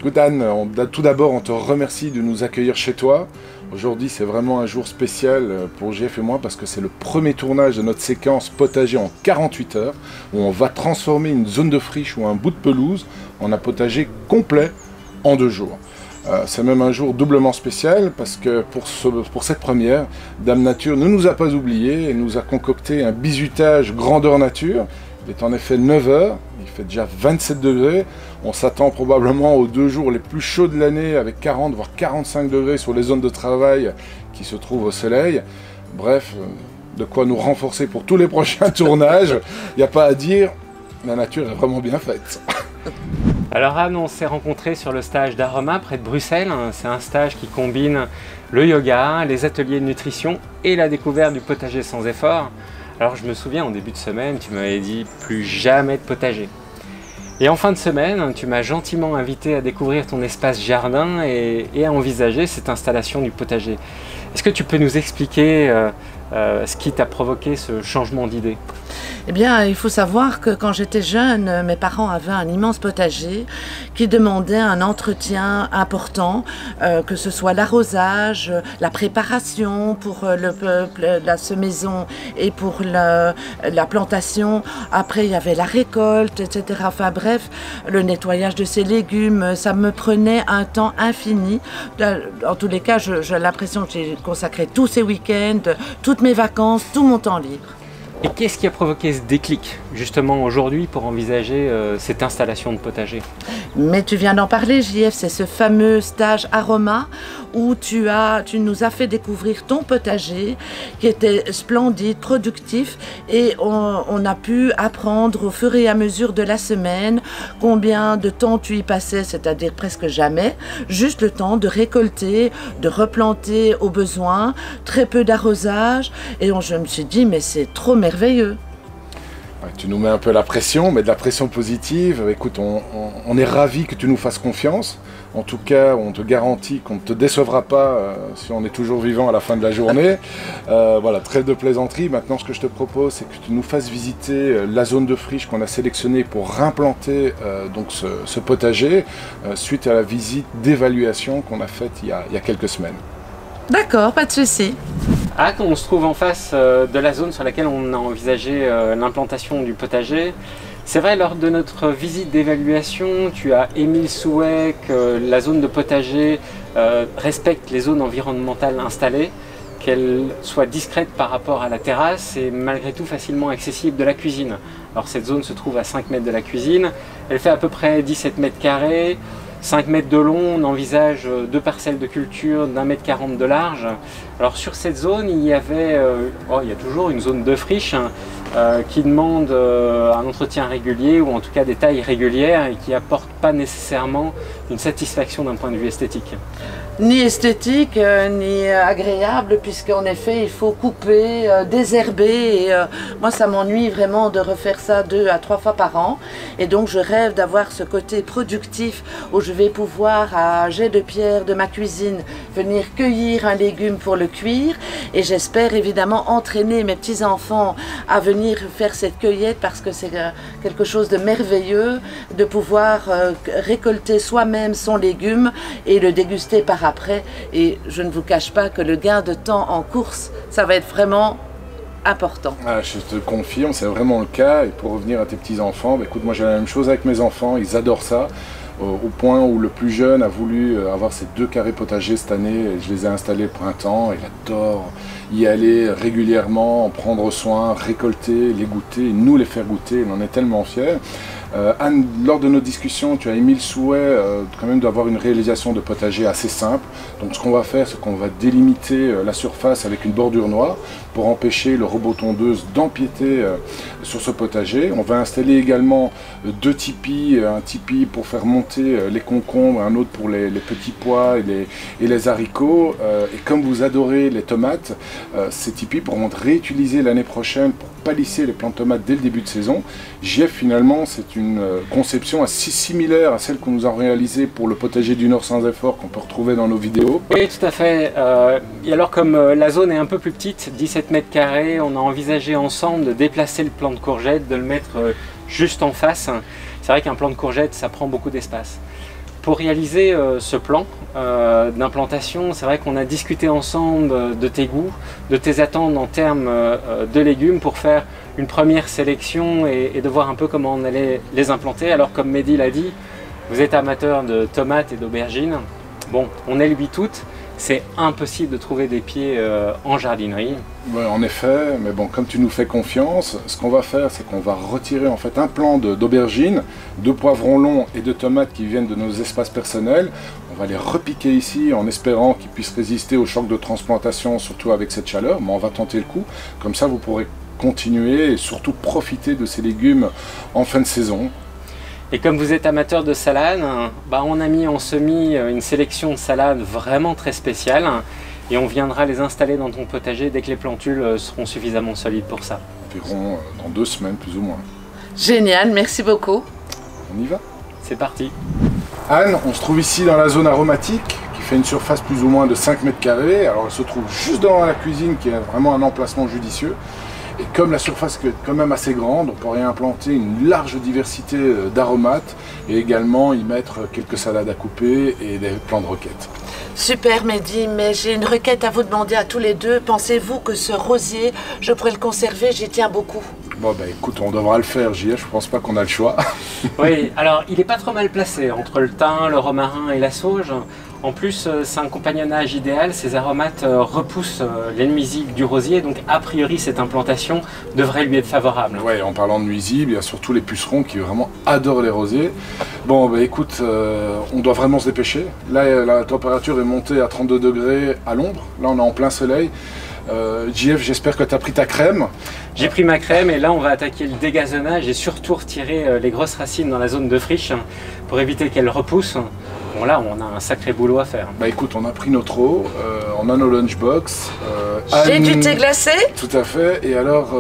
Écoute Anne, tout d'abord on te remercie de nous accueillir chez toi. Aujourd'hui c'est vraiment un jour spécial pour JF et moi parce que c'est le premier tournage de notre séquence potager en 48 heures où on va transformer une zone de friche ou un bout de pelouse en un potager complet en 2 jours. C'est même un jour doublement spécial parce que pour cette première, Dame Nature ne nous a pas oubliés et nous a concocté un bizutage grandeur nature. Il est en effet 9 heures, il fait déjà 27 degrés. On s'attend probablement aux 2 jours les plus chauds de l'année avec 40 voire 45 degrés sur les zones de travail qui se trouvent au soleil. Bref, de quoi nous renforcer pour tous les prochains tournages. Il n'y a pas à dire, la nature est vraiment bien faite. Alors Anne, on s'est rencontrés sur le stage d'Aroma près de Bruxelles. C'est un stage qui combine le yoga, les ateliers de nutrition et la découverte du potager sans effort. Alors je me souviens, en début de semaine, tu m'avais dit plus jamais de potager. Et en fin de semaine, tu m'as gentiment invité à découvrir ton espace jardin et à envisager cette installation du potager. Est-ce que tu peux nous expliquer ce qui t'a provoqué ce changement d'idée? Eh bien, il faut savoir que quand j'étais jeune, mes parents avaient un immense potager qui demandait un entretien important, que ce soit l'arrosage, la préparation pour la semaison et pour la plantation. Après, il y avait la récolte, etc. Enfin bref, le nettoyage de ces légumes, ça me prenait un temps infini. En tous les cas, j'ai l'impression que j'ai consacré tous ces week-ends, toutes mes vacances, tout mon temps libre. Et qu'est-ce qui a provoqué ce déclic, justement aujourd'hui, pour envisager cette installation de potager? Mais tu viens d'en parler, JF, c'est ce fameux stage Aroma où tu nous as fait découvrir ton potager qui était splendide, productif, et on a pu apprendre au fur et à mesure de la semaine combien de temps tu y passais, c'est-à-dire presque jamais, juste le temps de récolter, de replanter au besoin, très peu d'arrosage, et je me suis dit mais c'est trop merveilleux. Tu nous mets un peu la pression, mais de la pression positive. Écoute, on est ravis que tu nous fasses confiance. En tout cas, on te garantit qu'on ne te décevra pas si on est toujours vivant à la fin de la journée. Voilà, trêve de plaisanterie. Maintenant, ce que je te propose, c'est que tu nous fasses visiter la zone de friche qu'on a sélectionnée pour réimplanter donc ce potager suite à la visite d'évaluation qu'on a faite il y a quelques semaines. D'accord, pas de souci. Ah, on se trouve en face de la zone sur laquelle on a envisagé l'implantation du potager. C'est vrai, lors de notre visite d'évaluation, tu as émis le souhait que la zone de potager respecte les zones environnementales installées, qu'elle soit discrète par rapport à la terrasse et malgré tout facilement accessible de la cuisine. Alors cette zone se trouve à 5 mètres de la cuisine, elle fait à peu près 17 mètres carrés, 5 mètres de long, on envisage 2 parcelles de culture d'1,40 m de large. Alors sur cette zone, il y a toujours une zone de friche qui demande un entretien régulier ou en tout cas des tailles régulières et qui n'apporte pas nécessairement une satisfaction d'un point de vue esthétique. Ni esthétique, ni agréable, puisqu'en effet il faut couper, désherber, et moi ça m'ennuie vraiment de refaire ça 2 à 3 fois par an, et donc je rêve d'avoir ce côté productif où je vais pouvoir à jet de pierre de ma cuisine venir cueillir un légume pour le cuire, et j'espère évidemment entraîner mes petits-enfants à venir faire cette cueillette parce que c'est quelque chose de merveilleux de pouvoir récolter soi-même son légume et le déguster par après, et je ne vous cache pas que le gain de temps en course, ça va être vraiment important. Ah, je te confirme, c'est vraiment le cas. Et pour revenir à tes petits-enfants, écoute, moi j'ai la même chose avec mes enfants, ils adorent ça. Au point où le plus jeune a voulu avoir ses 2 carrés potagers cette année, et je les ai installés au printemps, il adore y aller régulièrement, en prendre soin, récolter, les goûter, nous les faire goûter, il en est tellement fier. Anne, lors de nos discussions, tu as émis le souhait quand même d'avoir une réalisation de potager assez simple. Donc ce qu'on va faire, c'est qu'on va délimiter la surface avec une bordure noire pour empêcher le robot tondeuse d'empiéter sur ce potager. On va installer également 2 tipis, un tipi pour faire monter les concombres, un autre pour les petits pois et les haricots. Et comme vous adorez les tomates, ces tipis pourront être réutilisés l'année prochaine pour palisser les plants de tomates dès le début de saison. JF, finalement, c'est une conception assez similaire à celle qu'on nous a réalisée pour le potager du Nord sans effort qu'on peut retrouver dans nos vidéos. Oui, tout à fait. Et alors, comme la zone est un peu plus petite, 17 mètres carrés, on a envisagé ensemble de déplacer le plant de courgette, de le mettre juste en face. C'est vrai qu'un plant de courgette, ça prend beaucoup d'espace. Pour réaliser ce plan d'implantation, c'est vrai qu'on a discuté ensemble de tes goûts, de tes attentes en termes de légumes pour faire une première sélection et de voir un peu comment on allait les implanter. Alors comme Mehdi l'a dit, vous êtes amateur de tomates et d'aubergines. Bon, on est lui toutes, c'est impossible de trouver des pieds en jardinerie. Ouais, en effet, mais bon, comme tu nous fais confiance, ce qu'on va faire, c'est qu'on va retirer en fait un plant d'aubergines, de poivrons longs et de tomates qui viennent de nos espaces personnels. On va les repiquer ici en espérant qu'ils puissent résister au choc de transplantation, surtout avec cette chaleur, mais on va tenter le coup. Comme ça, vous pourrez continuer et surtout profiter de ces légumes en fin de saison. Et comme vous êtes amateur de salade, bah on a mis en semis une sélection de salades vraiment très spéciale et on viendra les installer dans ton potager dès que les plantules seront suffisamment solides pour ça. Environ dans 2 semaines plus ou moins. Génial, merci beaucoup. On y va? C'est parti. Anne, on se trouve ici dans la zone aromatique qui fait une surface plus ou moins de 5 mètres carrés. Alors elle se trouve juste devant la cuisine qui est vraiment un emplacement judicieux. Et comme la surface est quand même assez grande, on pourrait implanter une large diversité d'aromates et également y mettre quelques salades à couper et des plants de roquettes. Super Mehdi, mais j'ai une requête à vous demander à tous les deux. Pensez-vous que ce rosier, je pourrais le conserver? J'y tiens beaucoup. Bon bah écoute, on devra le faire, JF, je pense pas qu'on a le choix. Oui, alors il n'est pas trop mal placé entre le thym, le romarin et la sauge. En plus, c'est un compagnonnage idéal, ces aromates repoussent les nuisibles du rosier, donc a priori cette implantation devrait lui être favorable. Ouais, en parlant de nuisibles, il y a surtout les pucerons qui vraiment adorent les rosiers. Bon, bah écoute, on doit vraiment se dépêcher. Là, la température est montée à 32 degrés à l'ombre, là on est en plein soleil. JF, j'espère que tu as pris ta crème. J'ai pris ma crème et là on va attaquer le dégazonnage et surtout retirer les grosses racines dans la zone de friche pour éviter qu'elles repoussent. Bon là on a un sacré boulot à faire. Bah écoute, on a pris notre eau, on a nos lunchbox. J'ai du thé glacé? Tout à fait, et alors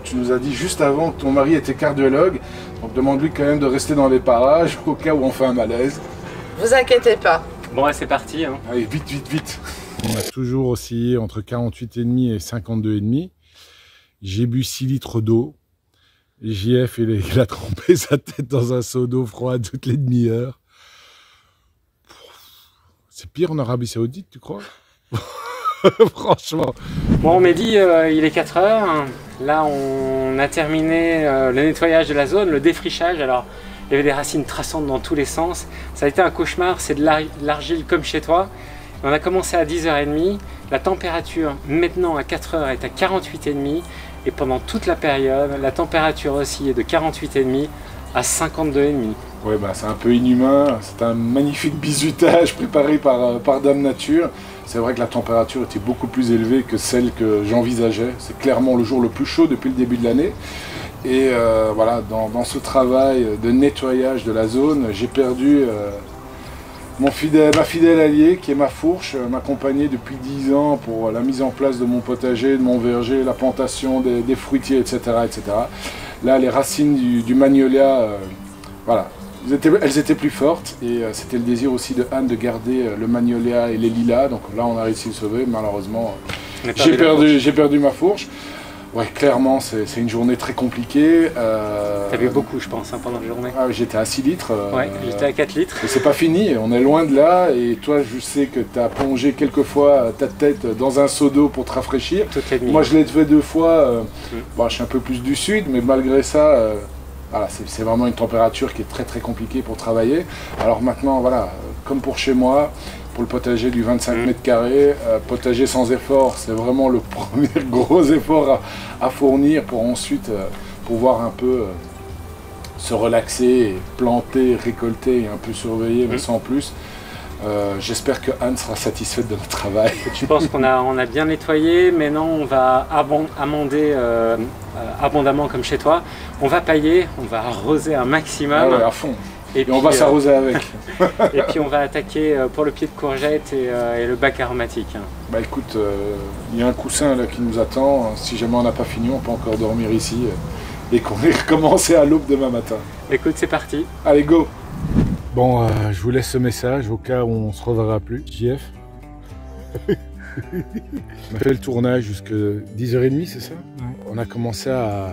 tu nous as dit juste avant que ton mari était cardiologue, donc demande-lui quand même de rester dans les parages au cas où on fait un malaise. Vous inquiétez pas. Bon ouais, c'est parti. Hein. Allez, vite, vite, vite. On a toujours oscillé entre 48,5 et 52,5. J'ai bu 6 litres d'eau. JF, il a trempé sa tête dans un seau d'eau froide toutes les demi-heures. C'est pire en Arabie Saoudite, tu crois? Franchement. Bon, on m'a dit, il est 4 heures. Là, on a terminé le nettoyage de la zone, le défrichage. Alors, il y avait des racines traçantes dans tous les sens. Ça a été un cauchemar, c'est de l'argile comme chez toi. On a commencé à 10h30. La température, maintenant à 4 heures, est à 48,5. Et pendant toute la période, la température aussi est de 48,5 à 52,5. Ouais, bah, c'est un peu inhumain. C'est un magnifique bizutage préparé par Dame Nature. C'est vrai que la température était beaucoup plus élevée que celle que j'envisageais. C'est clairement le jour le plus chaud depuis le début de l'année. Et voilà, dans ce travail de nettoyage de la zone, j'ai perdu ma fidèle alliée qui est ma fourche, m'accompagnait depuis 10 ans pour la mise en place de mon potager, de mon verger, la plantation des fruitiers, etc., etc. Là, les racines du magnolia, voilà, elles étaient plus fortes et c'était le désir aussi de Anne de garder le magnolia et les lilas. Donc là, on a réussi à le sauver. Malheureusement, j'ai perdu ma fourche. Ouais, clairement, c'est une journée très compliquée. T'as bu beaucoup, je pense, hein, pendant la journée. Ah, j'étais à 6 litres. Ouais, j'étais à 4 litres. Et c'est pas fini, on est loin de là. Et toi, je sais que tu as plongé quelques fois ta tête dans un seau d'eau pour te rafraîchir. Moi, je l'ai fait 2 fois. Bon, je suis un peu plus du sud, mais malgré ça, voilà, c'est vraiment une température qui est très très compliquée pour travailler. Alors maintenant, voilà, comme pour chez moi, pour le potager du 25 mètres carrés, potager sans effort, c'est vraiment le premier gros effort à fournir pour ensuite pouvoir un peu se relaxer, planter, récolter et un peu surveiller, mais sans plus. J'espère que Anne sera satisfaite de notre travail. Je pense qu'on a bien nettoyé, maintenant on va amender abondamment comme chez toi. On va pailler, on va arroser un maximum. Ah ouais, à fond. Et on va s'arroser avec. Et puis on va attaquer pour le pied de courgette et le bac aromatique. Bah écoute, il y a un coussin là qui nous attend. Si jamais on n'a pas fini, on peut encore dormir ici et qu'on ait recommencé à l'aube demain matin. Écoute, c'est parti. Allez, go. Bon, je vous laisse ce message au cas où on se reverra plus. JF. On a fait le tournage jusqu'à 10h30, c'est ça? Ouais. On a commencé à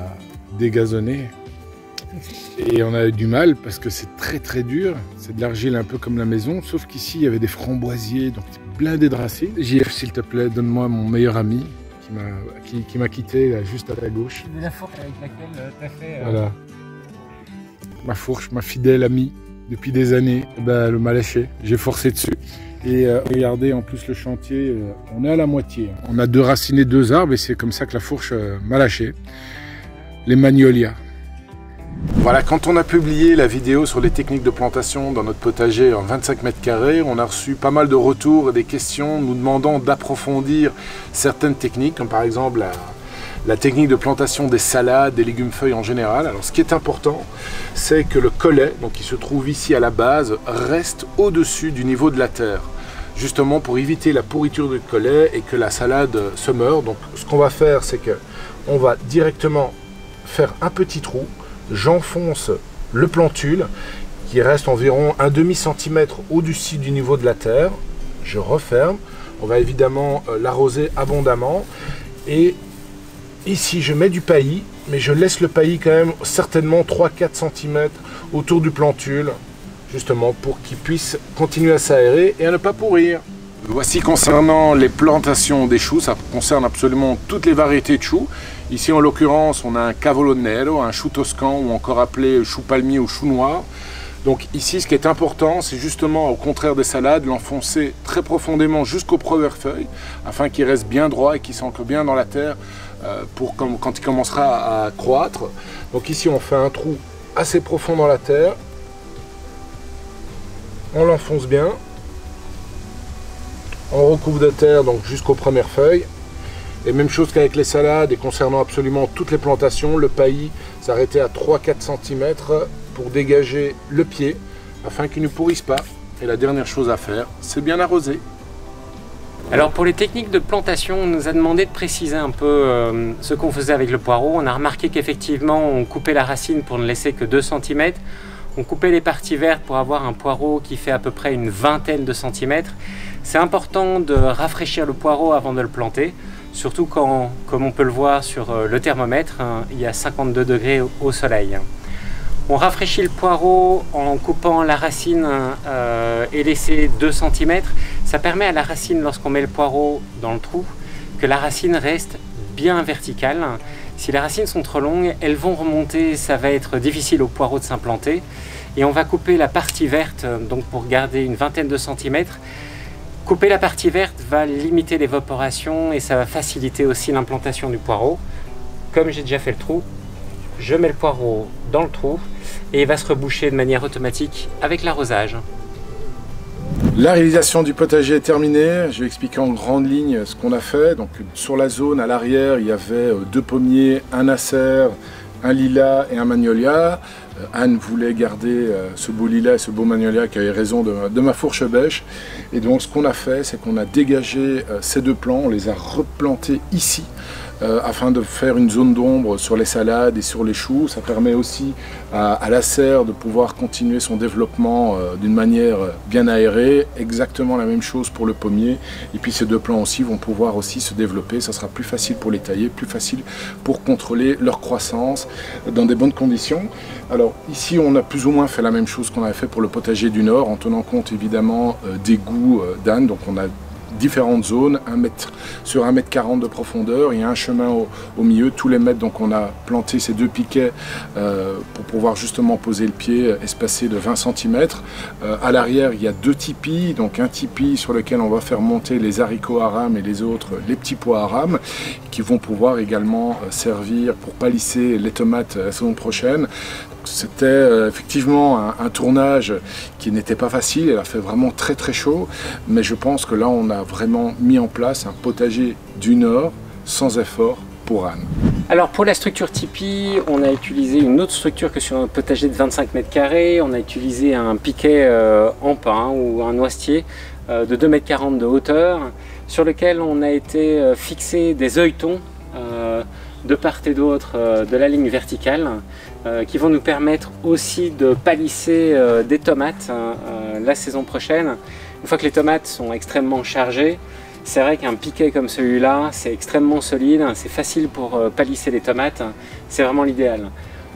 dégazonner. Et on a eu du mal parce que c'est très dur. C'est de l'argile un peu comme la maison, sauf qu'ici il y avait des framboisiers, donc blindé de racines. JF, s'il te plaît, donne-moi mon meilleur ami qui m'a quitté là, juste à ta gauche. C'est la fourche avec laquelle tu as fait... Voilà. Ma fourche, ma fidèle amie depuis des années, elle m'a lâché. J'ai forcé dessus. Et regardez en plus le chantier, on est à la moitié. On a déraciné 2 arbres et c'est comme ça que la fourche m'a lâché. Les magnolias. Voilà, quand on a publié la vidéo sur les techniques de plantation dans notre potager en 25 mètres carrés, on a reçu pas mal de retours et des questions nous demandant d'approfondir certaines techniques, comme par exemple la technique de plantation des salades, des légumes-feuilles en général. Alors ce qui est important, c'est que le collet, donc qui se trouve ici à la base, reste au-dessus du niveau de la terre, justement pour éviter la pourriture du collet et que la salade se meure. Donc ce qu'on va faire, c'est que on va directement faire un petit trou. J'enfonce le plantule qui reste environ un demi-centimètre au-dessus du niveau de la terre. Je referme. On va évidemment l'arroser abondamment. Et ici, je mets du paillis, mais je laisse le paillis quand même certainement 3-4 cm autour du plantule, justement pour qu'il puisse continuer à s'aérer et à ne pas pourrir. Voici concernant les plantations des choux, ça concerne absolument toutes les variétés de choux. Ici en l'occurrence on a un cavolo nero, un chou toscan ou encore appelé chou palmier ou chou noir. Donc ici ce qui est important c'est justement au contraire des salades l'enfoncer très profondément jusqu'aux premières feuilles afin qu'il reste bien droit et qu'il s'ancre bien dans la terre pour quand il commencera à croître. Donc ici on fait un trou assez profond dans la terre, on l'enfonce bien. On recouvre de terre donc jusqu'aux premières feuilles. Et même chose qu'avec les salades et concernant absolument toutes les plantations, le paillis s'arrêtait à 3-4 cm pour dégager le pied afin qu'il ne pourrisse pas. Et la dernière chose à faire, c'est bien arroser. Alors pour les techniques de plantation, on nous a demandé de préciser un peu ce qu'on faisait avec le poireau. On a remarqué qu'effectivement on coupait la racine pour ne laisser que 2 cm. On coupait les parties vertes pour avoir un poireau qui fait à peu près une vingtaine de centimètres. C'est important de rafraîchir le poireau avant de le planter, surtout quand, comme on peut le voir sur le thermomètre, il y a 52 degrés au soleil. On rafraîchit le poireau en coupant la racine et laisser 2 cm. Ça permet à la racine, lorsqu'on met le poireau dans le trou, que la racine reste bien verticale. Si les racines sont trop longues, elles vont remonter, ça va être difficile au poireau de s'implanter. Et on va couper la partie verte, donc pour garder une vingtaine de centimètres. Couper la partie verte va limiter l'évaporation et ça va faciliter aussi l'implantation du poireau. Comme j'ai déjà fait le trou, je mets le poireau dans le trou et il va se reboucher de manière automatique avec l'arrosage. La réalisation du potager est terminée. Je vais expliquer en grande ligne ce qu'on a fait. Donc, sur la zone à l'arrière, il y avait 2 pommiers, un acer, un lilas et un magnolia. Anne voulait garder ce beau lilas et ce beau magnolia qui avait raison de ma fourche bêche. Et donc ce qu'on a fait, c'est qu'on a dégagé ces 2 plants, on les a replantés ici. Afin de faire une zone d'ombre sur les salades et sur les choux. Ça permet aussi à la serre de pouvoir continuer son développement d'une manière bien aérée. Exactement la même chose pour le pommier. Et puis ces 2 plants aussi vont pouvoir aussi se développer. Ça sera plus facile pour les tailler, plus facile pour contrôler leur croissance dans des bonnes conditions. Alors ici on a plus ou moins fait la même chose qu'on avait fait pour le potager du Nord en tenant compte évidemment des goûts d'Anne. Donc on a différentes zones, 1 mètre sur 1,40 m de profondeur, il y a un chemin au milieu, tous les mètres, donc on a planté ces 2 piquets pour pouvoir justement poser le pied espacé de 20 cm. À l'arrière il y a 2 tipis, donc un tipi sur lequel on va faire monter les haricots à rame et les autres les petits pois à rame qui vont pouvoir également servir pour palisser les tomates la saison prochaine. C'était effectivement un tournage qui n'était pas facile, il a fait vraiment très chaud, mais je pense que là on a vraiment mis en place un potager du Nord sans effort pour Anne. Alors pour la structure tipi, on a utilisé une autre structure que sur un potager de 25 mètres carrés. On a utilisé un piquet en pin ou un noisetier de 2,40 m de hauteur sur lequel on a été fixé des œilletons de part et d'autre de la ligne verticale qui vont nous permettre aussi de palisser des tomates la saison prochaine. Une fois que les tomates sont extrêmement chargées, c'est vrai qu'un piquet comme celui-là, c'est extrêmement solide, c'est facile pour palisser les tomates, c'est vraiment l'idéal.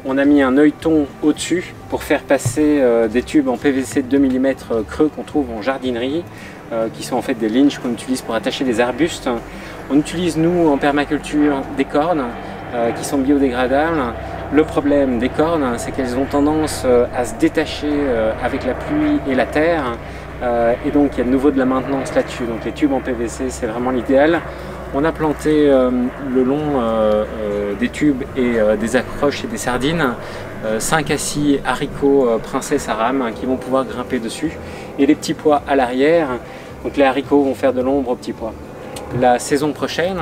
On a mis un œilleton au-dessus pour faire passer des tubes en PVC de 2 mm creux qu'on trouve en jardinerie, qui sont en fait des linges qu'on utilise pour attacher des arbustes. On utilise, nous, en permaculture, des cornes qui sont biodégradables. Le problème des cornes, c'est qu'elles ont tendance à se détacher avec la pluie et la terre. Et donc, il y a de nouveau de la maintenance là-dessus. Donc, les tubes en PVC, c'est vraiment l'idéal. On a planté le long des tubes et des accroches et des sardines 5 à 6 haricots princesse à rame qui vont pouvoir grimper dessus. Et les petits pois à l'arrière. Donc, les haricots vont faire de l'ombre aux petits pois. La saison prochaine,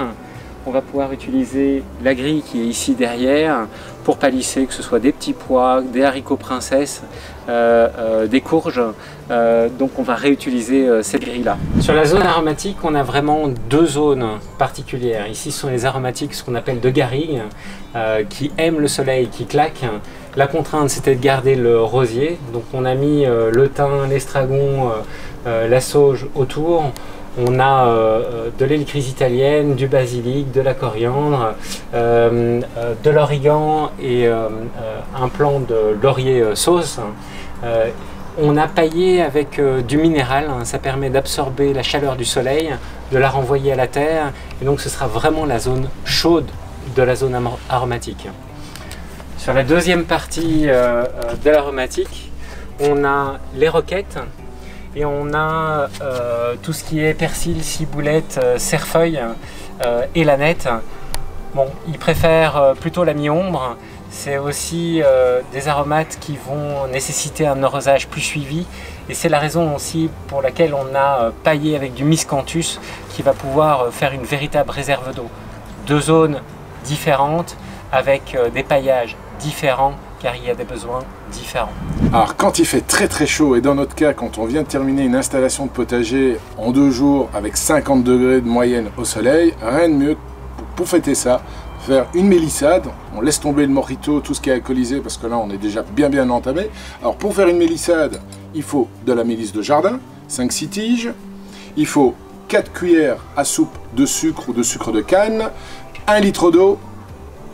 on va pouvoir utiliser la grille qui est ici derrière pour palisser, que ce soit des petits pois, des haricots princesses, des courges. Donc on va réutiliser cette grille-là. Sur la zone aromatique, on a vraiment 2 zones particulières. Ici, ce sont les aromatiques, ce qu'on appelle de garrigue, qui aiment le soleil, qui claquent. La contrainte, c'était de garder le rosier. Donc on a mis le thym, l'estragon, la sauge autour. On a de l'hélicryse italienne, du basilic, de la coriandre, de l'origan et un plant de laurier sauce. On a paillé avec du minéral, hein, ça permet d'absorber la chaleur du soleil, de la renvoyer à la terre, et donc ce sera vraiment la zone chaude de la zone aromatique. Sur la deuxième partie de l'aromatique, on a les roquettes. Et on a tout ce qui est persil, ciboulette, cerfeuil et lanette. Bon, ils préfèrent plutôt la mi-ombre. C'est aussi des aromates qui vont nécessiter un arrosage plus suivi. Et c'est la raison aussi pour laquelle on a paillé avec du miscanthus qui va pouvoir faire une véritable réserve d'eau. 2 zones différentes avec des paillages différents, car il y a des besoins différents. Alors quand il fait très très chaud, et dans notre cas quand on vient de terminer une installation de potager en 2 jours avec 50 degrés de moyenne au soleil, rien de mieux pour fêter ça, faire une mélissade. On laisse tomber le mojito, tout ce qui est alcoolisé, parce que là on est déjà bien entamé. Alors pour faire une mélissade, il faut de la mélisse de jardin, 5-6 tiges, il faut 4 cuillères à soupe de sucre ou de sucre de canne, 1 litre d'eau,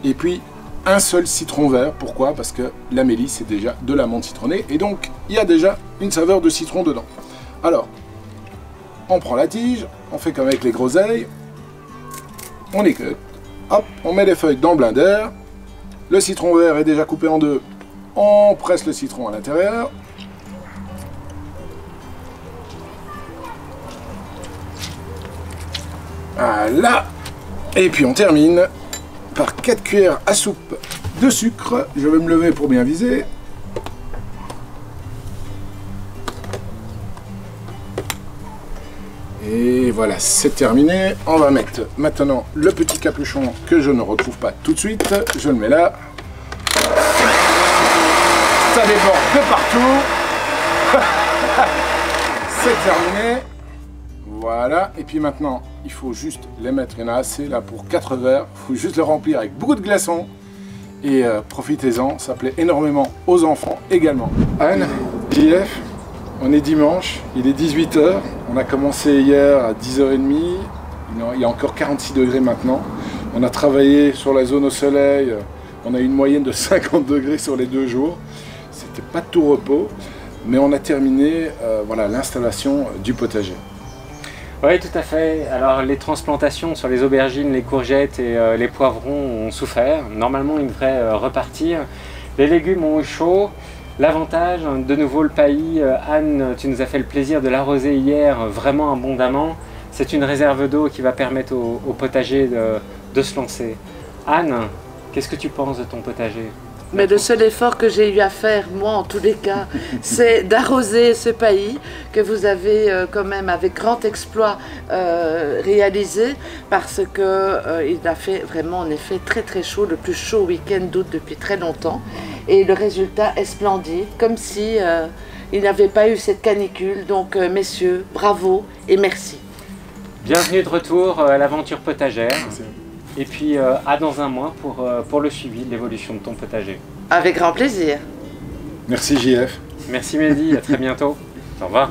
et puis un seul citron vert. Pourquoi? Parce que la mélisse c'est déjà de la menthe citronnée et donc il y a déjà une saveur de citron dedans. Alors, on prend la tige, on fait comme avec les groseilles, on écoute, hop, on met les feuilles dans le blender, le citron vert est déjà coupé en 2, on presse le citron à l'intérieur, voilà, et puis on termine par 4 cuillères à soupe de sucre. Je vais me lever pour bien viser. Et voilà, c'est terminé. On va mettre maintenant le petit capuchon que je ne retrouve pas tout de suite. Je le mets là. Ça déborde de partout. C'est terminé. Voilà, et puis maintenant, il faut juste les mettre, il y en a assez là pour 4 verres, il faut juste le remplir avec beaucoup de glaçons et profitez-en, ça plaît énormément aux enfants également. Anne, JF, on est dimanche, il est 18 h, on a commencé hier à 10h30, il y a encore 46 degrés maintenant, on a travaillé sur la zone au soleil, on a une moyenne de 50 degrés sur les 2 jours, c'était pas de tout repos, mais on a terminé voilà, l'installation du potager. Oui, tout à fait. Alors les transplantations sur les aubergines, les courgettes et les poivrons ont souffert. Normalement, ils devraient repartir. Les légumes ont eu chaud. L'avantage, de nouveau le paillis, Anne, tu nous as fait le plaisir de l'arroser hier vraiment abondamment. C'est une réserve d'eau qui va permettre au potager de se lancer. Anne, qu'est-ce que tu penses de ton potager? Mais le seul effort que j'ai eu à faire, moi en tous les cas, c'est d'arroser ce paillis que vous avez quand même avec grand exploit réalisé, parce que il a fait vraiment en effet très chaud, le plus chaud week-end d'août depuis très longtemps, et le résultat est splendide, comme si il n'y avait pas eu cette canicule. Donc messieurs, bravo et merci. Bienvenue de retour à l'aventure potagère. Merci. Et puis à dans un mois pour le suivi de l'évolution de ton potager. Avec grand plaisir. Merci JF. Merci Mehdi, à très bientôt. Au revoir.